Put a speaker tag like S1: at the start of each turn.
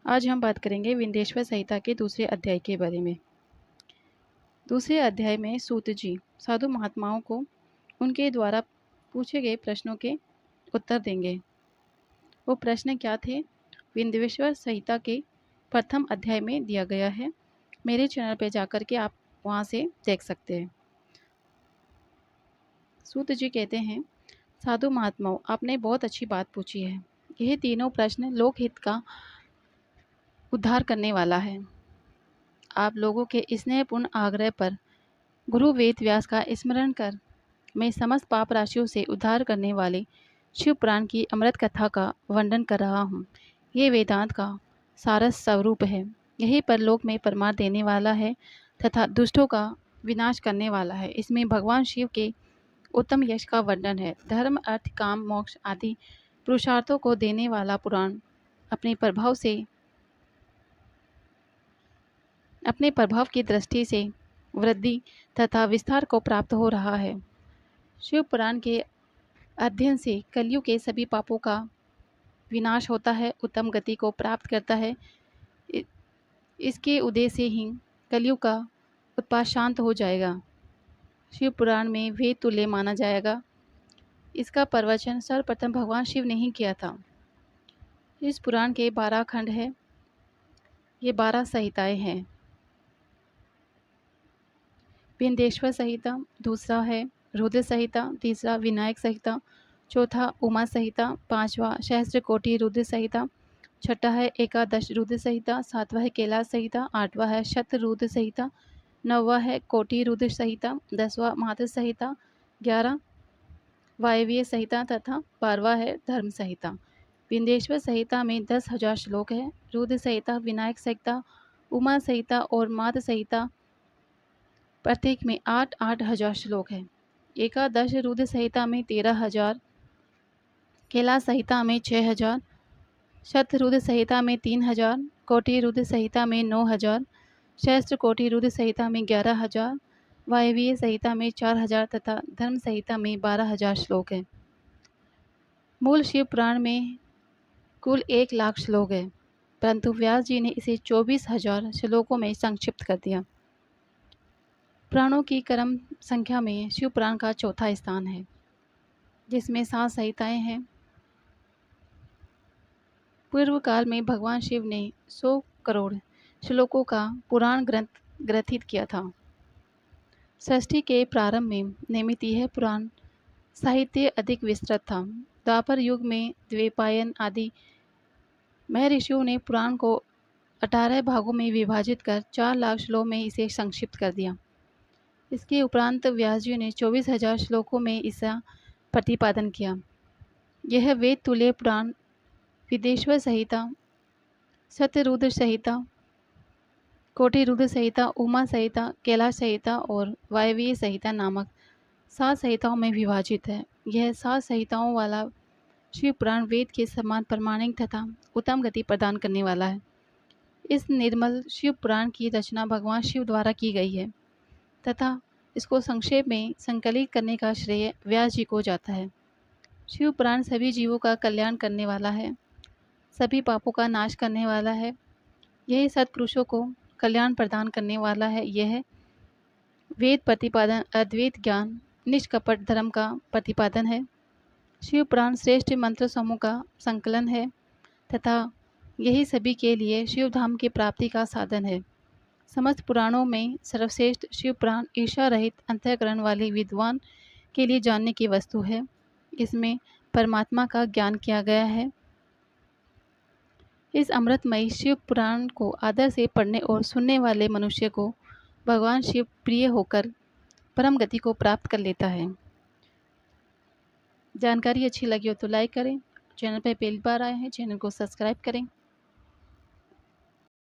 S1: आज हम बात करेंगे विंध्येश्वर संहिता के दूसरे अध्याय के बारे में। दूसरे अध्याय में सूत जी साधु महात्माओं को उनके द्वारा पूछे गए प्रश्नों के उत्तर देंगे। वो प्रश्न क्या थे, विंध्येश्वर संहिता के प्रथम अध्याय में दिया गया है। मेरे चैनल पर जाकर के आप वहाँ से देख सकते हैं। सूत जी कहते हैं, साधु महात्माओं, आपने बहुत अच्छी बात पूछी है। यह तीनों प्रश्न लोकहित का उद्धार करने वाला है। आप लोगों के स्नेहपूर्ण आग्रह पर गुरु वेद व्यास का स्मरण कर मैं समस्त पाप राशियों से उद्धार करने वाले शिव पुराण की अमृत कथा का वर्णन कर रहा हूँ। ये वेदांत का सारस स्वरूप है। यही परलोक में परमार्थ देने वाला है तथा दुष्टों का विनाश करने वाला है। इसमें भगवान शिव के उत्तम यश का वर्णन है। धर्म, अर्थ, काम, मोक्ष आदि पुरुषार्थों को देने वाला पुराण अपने प्रभाव की दृष्टि से वृद्धि तथा विस्तार को प्राप्त हो रहा है। शिव पुराण के अध्ययन से कलयुग के सभी पापों का विनाश होता है, उत्तम गति को प्राप्त करता है। इसके उदय से ही कलयुग का उत्पात शांत हो जाएगा। शिव पुराण में वेद तुल्य माना जाएगा। इसका प्रवचन सर्वप्रथम भगवान शिव ने ही किया था। इस पुराण के 12 खंड है। ये 12 संहिताएं हैं। विंध्येश्वर संहिता, दूसरा है रुद्र संहिता, तीसरा विनायक संहिता, चौथा उमा संहिता, पांचवा सहस्त्रकोटि रुद्र संहिता, छठा है एकादश रुद्र संहिता, सातवां है कैलाश संहिता, आठवां है शत रुद्र संहिता, नौवां है कोटि रुद्र संहिता, 10वां मातृ संहिता, 11 वायवीय संहिता तथा 12वां है धर्म संहिता। विंध्येश्वर संहिता में 10,000 श्लोक है। रुद्र संहिता, विनायक संहिता, उमा संहिता और मातृ संहिता प्रत्येक में 8-8 हजार श्लोक है। एकादश रुद्र संहिता में 13,000, कैलाश संहिता में 6,000, शत रुद्र संहिता में 3,000, कोटि रुद्र संहिता में 9,000, सहस्त्र कोटि रुद्र संहिता में 11,000, वायवीय संहिता में 4,000 तथा धर्म संहिता में 12,000 श्लोक है। मूल शिव पुराण में कुल 1,00,000 श्लोक है, परंतु व्यास जी ने इसे 24,000 श्लोकों में संक्षिप्त कर दिया। पुराणों की क्रम संख्या में शिव पुराण का चौथा स्थान है, जिसमें 7 संहिताएं हैं। पूर्व काल में भगवान शिव ने 100 करोड़ श्लोकों का पुराण ग्रंथ ग्रथित किया था। सृष्टि के प्रारंभ में निर्मित यह पुराण साहित्य अधिक विस्तृत था। द्वापर युग में द्वैपायन आदि महर्षियों ने पुराण को 18 भागों में विभाजित कर 4,00,000 श्लोक में इसे संक्षिप्त कर दिया। इसके उपरांत व्यास जी ने 24,000 श्लोकों में इसका प्रतिपादन किया। यह वेद तुल्य पुराण विंध्येश्वर संहिता, शतरुद्र संहिता, कोटि रुद्र संहिता, उमा संहिता, कैलाश संहिता और वायवीय संहिता नामक 7 संहिताओं में विभाजित है। यह 7 संहिताओं वाला शिव पुराण वेद के समान प्रमाणिक तथा उत्तम गति प्रदान करने वाला है। इस निर्मल शिव पुराण की रचना भगवान शिव द्वारा की गई है तथा इसको संक्षेप में संकलित करने का श्रेय व्यास जी को जाता है। शिव पुराण सभी जीवों का कल्याण करने वाला है, सभी पापों का नाश करने वाला है। यही सत्पुरुषों को कल्याण प्रदान करने वाला है। यह वेद प्रतिपादन, अद्वैत ज्ञान, निष्कपट धर्म का प्रतिपादन है। शिव पुराण श्रेष्ठ मंत्र समूह का संकलन है तथा यही सभी के लिए शिव धाम की प्राप्ति का साधन है। समस्त पुराणों में सर्वश्रेष्ठ शिव पुराण ईर्ष्या रहित अंतःकरण वाले विद्वान के लिए जानने की वस्तु है। इसमें परमात्मा का ज्ञान किया गया है। इस अमृतमयी शिव पुराण को आदर से पढ़ने और सुनने वाले मनुष्य को भगवान शिव प्रिय होकर परम गति को प्राप्त कर लेता है। जानकारी अच्छी लगी हो तो लाइक करें। चैनल पर पहली बार आए हैं, चैनल को सब्सक्राइब करें।